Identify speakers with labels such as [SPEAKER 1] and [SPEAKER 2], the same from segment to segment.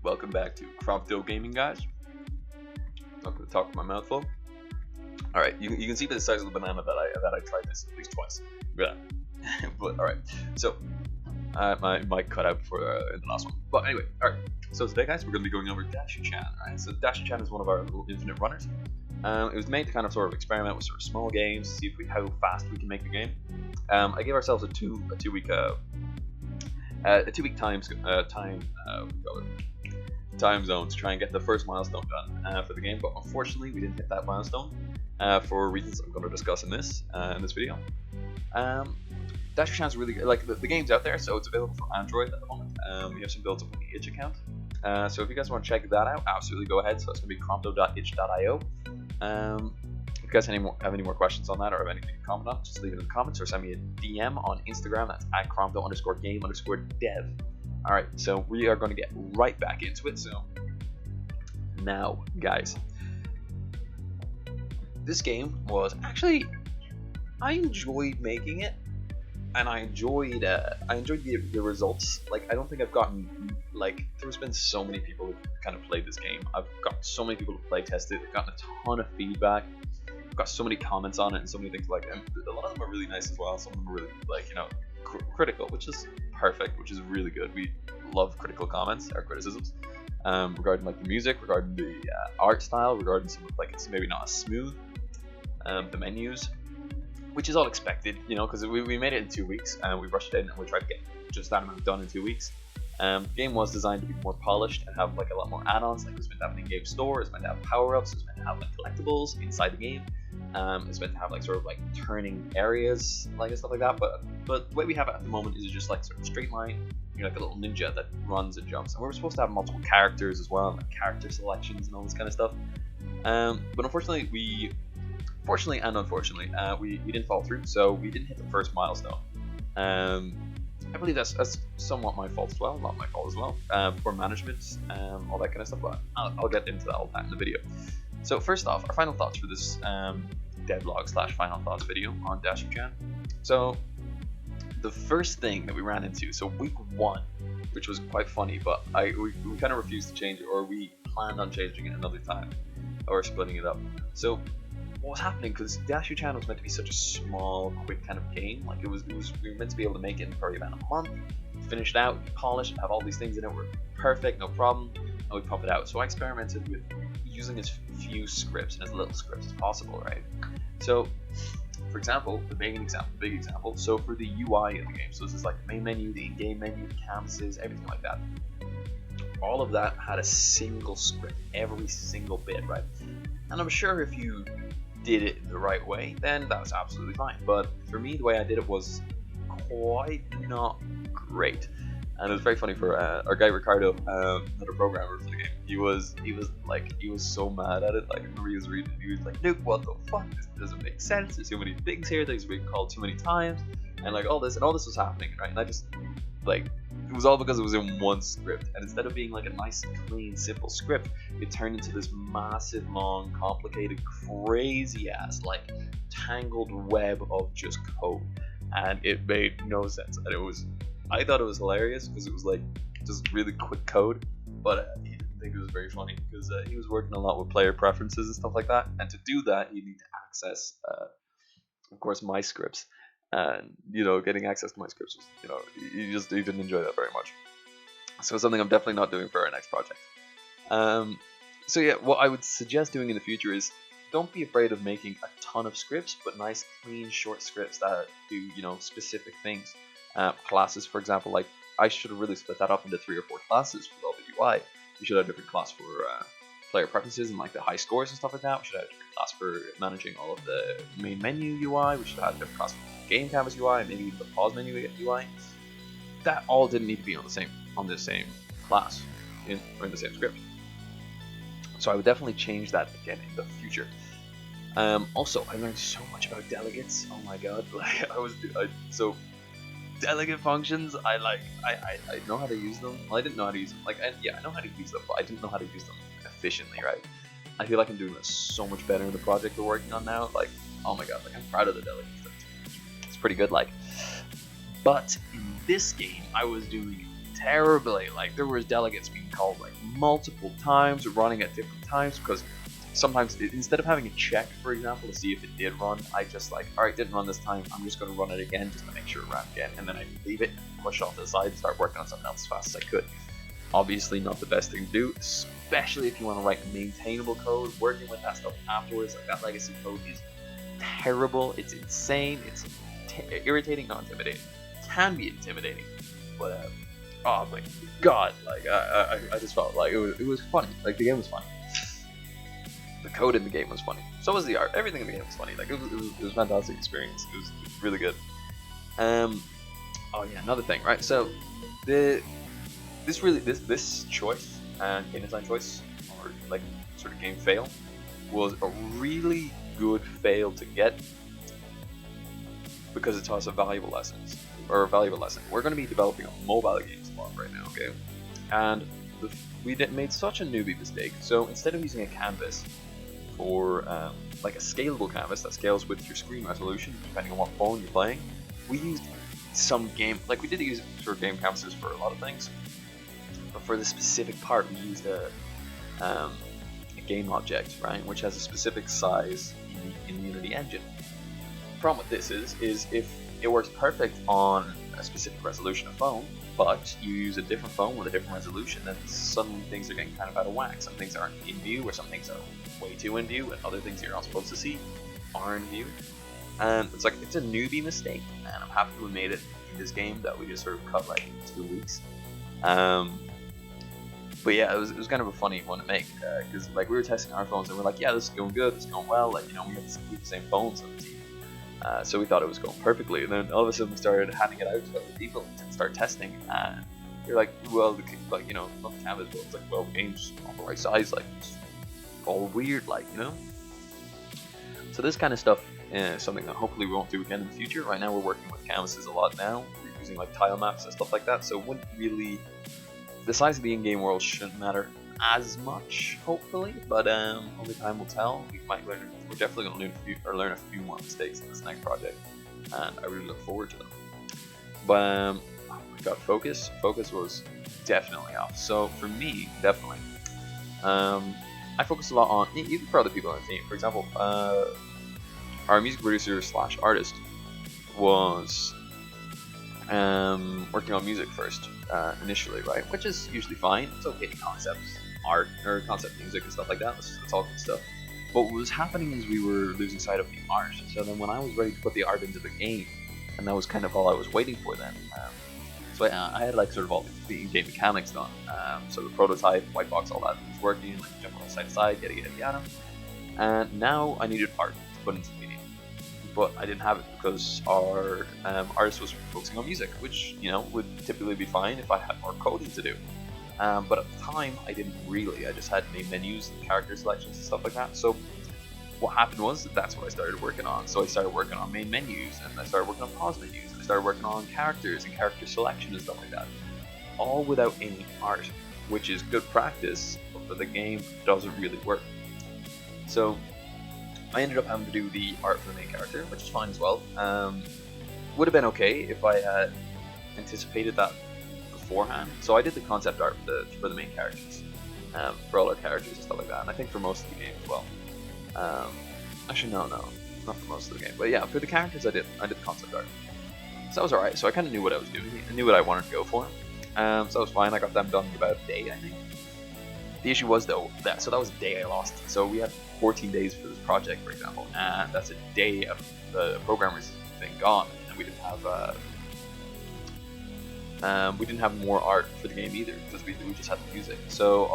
[SPEAKER 1] Welcome back to Cropto Gaming, guys. Not gonna talk with my mouth full. All right, you can see by the size of the banana that I tried this at least twice. Yeah, but all right. So my mic cut out before the last one. But anyway, all right. So today, guys, we're gonna be going over Dashu-Chan. Right. So Dashu-Chan is one of our little infinite runners. It was made to kind of sort of experiment with sort of small games to see how fast we can make the game. I gave ourselves a two week time zone to try and get the first milestone done for the game, but unfortunately we didn't hit that milestone for reasons I'm going to discuss in this video. Dashu-Chan's really good. Like the game's out there, so it's available for Android at the moment. We have some builds up on the itch account, so if you guys want to check that out, absolutely go ahead. So it's going to be cropto.itch.io. If you guys have any more questions on that or have anything to comment on, just leave it in the comments or send me a DM on Instagram. That's at cropto_game_dev. Alright, so we are going to get right back into it. So now, guys, this game was actually, I enjoyed making it, and I enjoyed the results. Like, I don't think I've gotten, like, there's been so many people who kind of played this game. I've got so many people to play test it. I've gotten a ton of feedback. I've got so many comments on it and so many things like, and a lot of them are really nice as well. Some of them are really, like, you know, critical, which is perfect, which is really good. We love critical comments or criticisms regarding like the music, regarding the art style, regarding some like it's maybe not as smooth, the menus, which is all expected, you know, because we made it in 2 weeks and we rushed it in and we tried to get just that amount done in 2 weeks. The game was designed to be more polished and have like a lot more add-ons. Like it was meant to have an in-game store, it's meant to have power-ups, it's meant to have like collectibles inside the game. It's meant to have like sort of like turning areas, like and stuff like that. But the way we have it at the moment is just like sort of straight line. You're like a little ninja that runs and jumps. And we're supposed to have multiple characters as well, like character selections and all this kind of stuff. But unfortunately, fortunately and unfortunately, we didn't follow through. So we didn't hit the first milestone. I believe that's somewhat my fault as well, not my fault as well. Poor management, all that kind of stuff. But I'll get into all that in the video. So first off, our final thoughts for this devlog/final thoughts video on Dashu-Chan. So the first thing that we ran into, so week 1, which was quite funny, but we kind of refused to change it, or we planned on changing it another time, or splitting it up. So what was happening, because Dashu-Chan was meant to be such a small, quick kind of game, like we were meant to be able to make it in probably about a month, finish it out, polish it, have all these things in it, were perfect, no problem, and we pump it out. So I experimented with using as few scripts and as little scripts as possible, right? So, for example, the big example, so for the UI of the game, so this is like the main menu, the in-game menu, the canvases, everything like that, all of that had a single script, every single bit, right? And I'm sure if you did it the right way, then that was absolutely fine. But for me, the way I did it was quite not great. And it was very funny for our guy Ricardo, another programmer for the game. He was so mad at it. Like I remember he was reading, he was like, "Luke, what the fuck? This doesn't make sense. There's too many things here. Things are being called too many times, and like all this was happening, right?" And I just like it was all because it was in one script, and instead of being like a nice, clean, simple script, it turned into this massive, long, complicated, crazy ass, like tangled web of just code, and it made no sense. And I thought it was hilarious because it was like just really quick code, but he didn't think it was very funny because he was working a lot with player preferences and stuff like that, and to do that you need to access, of course, my scripts, and you know, getting access to my scripts was, you know, he didn't enjoy that very much. So it's something I'm definitely not doing for our next project. So yeah, what I would suggest doing in the future is don't be afraid of making a ton of scripts, but nice, clean, short scripts that do, you know, specific things. Classes, for example, like I should have really split that up into 3 or 4 classes for all the UI. We should have a different class for player preferences and like the high scores and stuff like that. We should have a different class for managing all of the main menu UI. We should have a different class for game canvas UI, and maybe even the pause menu UI. That all didn't need to be on the same class or in the same script. So I would definitely change that again in the future. Also, I learned so much about delegates. Oh my god! Like so delegate functions. I know how to use them. Well, I didn't know how to use them. Yeah, I know how to use them, but I didn't know how to use them efficiently. Right? I feel like I'm doing this so much better in the project we're working on now. Like, oh my god! Like, I'm proud of the delegates. It's pretty good. Like, but in this game, I was doing terribly. Like, there was delegates being called like multiple times, running at different times because sometimes instead of having a check, for example, to see if it did run, I just like, all right, didn't run this time. I'm just going to run it again just to make sure it ran again, and then I leave it, push it off to the side, and start working on something else as fast as I could. Obviously, not the best thing to do, especially if you want to write maintainable code. Working with that stuff afterwards, like that legacy code, is terrible. It's insane. It's irritating, not intimidating. It can be intimidating, but oh my god, like I just felt like it was funny. Like, the game was funny. The code in the game was funny. So was the art. Everything in the game was funny. Like, it was a fantastic experience. It was really good. Oh yeah, another thing, right? So this choice and game design choice, or like sort of game fail, was a really good fail to get because it taught us a valuable lesson. We're going to be developing on mobile games a lot right now, okay? And we made such a newbie mistake. So instead of using a canvas for like a scalable canvas that scales with your screen resolution depending on what phone you're playing, we used we did use sort of game canvases for a lot of things, but for this specific part we used a game object, right, which has a specific size in the Unity engine. The problem with this is if it works perfect on a specific resolution of phone, but you use a different phone with a different resolution, then suddenly things are getting kind of out of whack. Some things aren't in view, or some things are way too in view, and other things you're not supposed to see are in view. And it's like, it's a newbie mistake, and I'm happy we made it in this game that we just sort of cut like in 2 weeks. But yeah, it was kind of a funny one to make, because like we were testing our phones and we're like, yeah, this is going good, this is going well, like, you know, we have the same phones on the team. So we thought it was going perfectly, and then all of a sudden we started handing it out to other people to start testing, and you're like, well, like, you know, not the canvas, but it's like, well, the game's not the right size, like, it's all weird, like, you know. So this kind of stuff is something that hopefully we won't do again in the future. Right now we're working with canvases a lot now, we're using like tile maps and stuff like that, so it wouldn't really, the size of the in-game world shouldn't matter as much, hopefully, but only time will tell. We're definitely going to learn a few more mistakes in this next project, and I really look forward to them. But oh my god, focus was definitely off. So for me, definitely, I focused a lot on, even for other people on the team. For example, our music producer / artist was working on music first initially, right? Which is usually fine. It's okay, concept art or concept music and stuff like that. That's all good stuff. But what was happening is we were losing sight of the art. So then when I was ready to put the art into the game, and that was kind of all I was waiting for then. So I had like sort of all the in-game mechanics done. So the prototype, white box, all that was working, like jump on side to side, yada. And now I needed art to put into the game. But I didn't have it because our artist was focusing on music, which, you know, would typically be fine if I had more coding to do. But at the time, I didn't really. I just had main menus and character selections and stuff like that. So what happened was that's what I started working on. So I started working on main menus, and I started working on pause menus, and I started working on characters and character selection and stuff like that. All without any art, which is good practice, but the game doesn't really work. So I ended up having to do the art for the main character, which is fine as well. Would have been okay if I had anticipated that beforehand. So I did the concept art for the main characters, for all our characters and stuff like that, and I think for most of the game as well. Actually, no, not for most of the game, but yeah, for the characters I did the concept art. So that was alright. So I kind of knew what I was doing. I knew what I wanted to go for. So that was fine. I got them done in about a day, I think. The issue was though that that was a day I lost. So we had 14 days for this project, for example, and that's a day of the programmer's thing gone, and we didn't have more art for the game either because we just had the music. So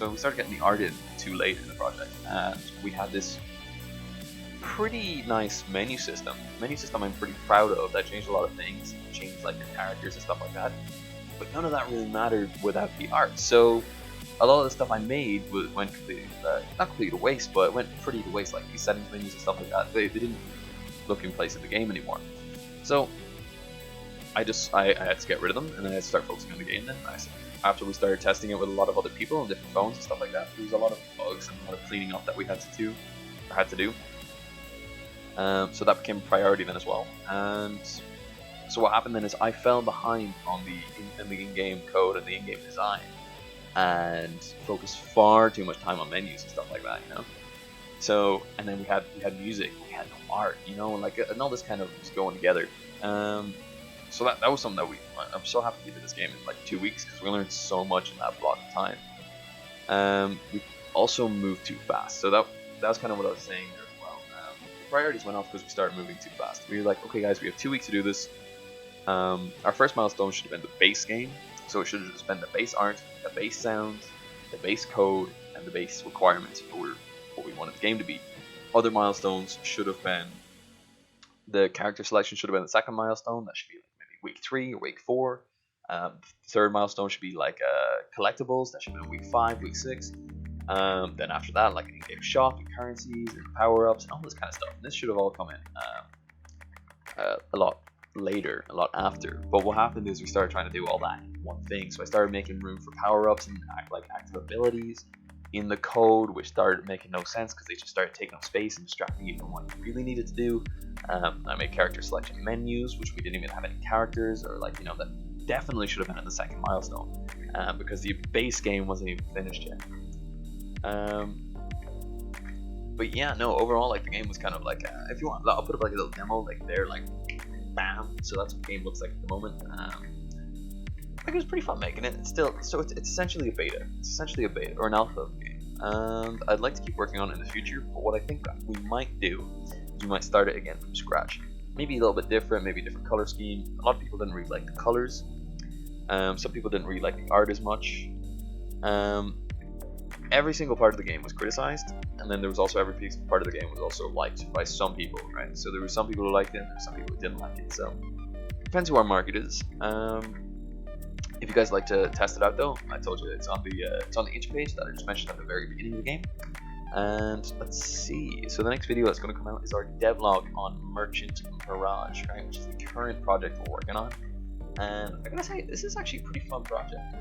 [SPEAKER 1] we started getting the art in too late in the project, and we had this pretty nice menu system. I'm pretty proud of, that changed a lot of things, changed like your characters and stuff like that. But none of that really mattered without the art. So a lot of the stuff I made went completely, not completely to waste, but it went pretty to waste. Like these settings menus and stuff like that, they didn't look in place in the game anymore. So I had to get rid of them, and then I had to start focusing on the game. Then after we started testing it with a lot of other people on different phones and stuff like that, there was a lot of bugs and a lot of cleaning up that we had to do. So that became a priority then as well. And so what happened then is I fell behind on the in-game code and the in-game design, and focused far too much time on menus and stuff like that, you know. So, and then we had music, we had no art, you know, and all this kind of was going together. So that was something that I'm so happy we did this game in like 2 weeks, because we learned so much in that block of time. We also moved too fast, so that was kind of what I was saying there as well. The priorities went off because we started moving too fast. We were like, okay guys, we have 2 weeks to do this. Our first milestone should have been the base game, so it should have just been the base art, the base sounds, the base code, and the base requirements for what we wanted the game to be. Other milestones should have been, the character selection should have been the second milestone. That should be week 3 or week 4. Third milestone should be like collectibles. That should be week 5, week 6. Then after that, like an in-game shop and currencies and power-ups and all this kind of stuff. And this should have all come in a lot later, a lot after. But what happened is we started trying to do all that in one thing. So I started making room for power-ups and active abilities in the code, which started making no sense because they just started taking up space and distracting you from what you really needed to do. I made character selection menus, which we didn't even have any characters, or like, you know, that definitely should have been at the second milestone, because the base game wasn't even finished yet. But yeah, no, overall, like the game was kind of like, if you want, I'll put up like a little demo, like there, like bam. So that's what the game looks like at the moment. Like it was pretty fun making it. It's essentially a beta. It's essentially a beta or an alpha of the game, and I'd like to keep working on it in the future. But what I think we might do is we might start it again from scratch. Maybe a little bit different, maybe a different color scheme. A lot of people didn't really like the colors. Some people didn't really like the art as much. Every single part of the game was criticized, and then there was also every part of the game was also liked by some people, right? So there were some people who liked it, and there were some people who didn't like it. So depends who our market is. If you guys like to test it out, though, I told you it's on the itch page that I just mentioned at the very beginning of the game. And let's see. So the next video that's going to come out is our devlog on Merchant Mirage, right? Which is the current project we're working on. And I gotta say, this is actually a pretty fun project.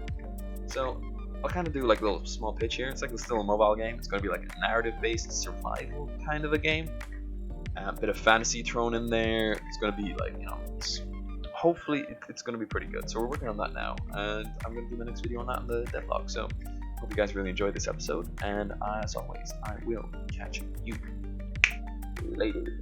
[SPEAKER 1] So I'll kind of do like a little small pitch here. It's like it's still a mobile game. It's going to be like a narrative-based survival kind of a game. A bit of fantasy thrown in there. It's going to be like, you know, hopefully it's going to be pretty good. So we're working on that now, and I'm going to do the next video on that in the devlog. So hope you guys really enjoyed this episode, and as always, I will catch you later.